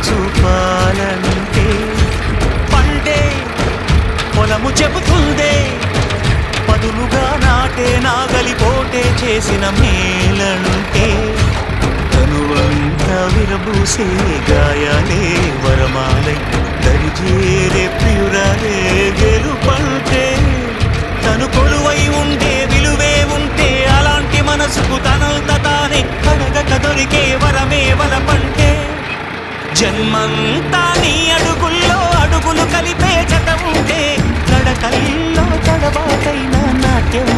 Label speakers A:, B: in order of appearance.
A: చూపాలంటే పండే పొలము చెబుతుందే పదులుగా నాటే నాగలిపోటే చేసిన మేలంటే తనువంతా విరబూసే గాయాలే వరమాలై దరిజేరే ప్రియురాలే గెలుపంటే తను కొలువై ఉంటే విలువే ఉంటే అలాంటి మనసుకు తనంత తానే అడగక దొరికే వరమే వరపంటే జన్మంతా నీ అడుగుల్లో అడుగులు కలిపే జత ఉంటే నడకల్లో తడబాటైన నాట్యం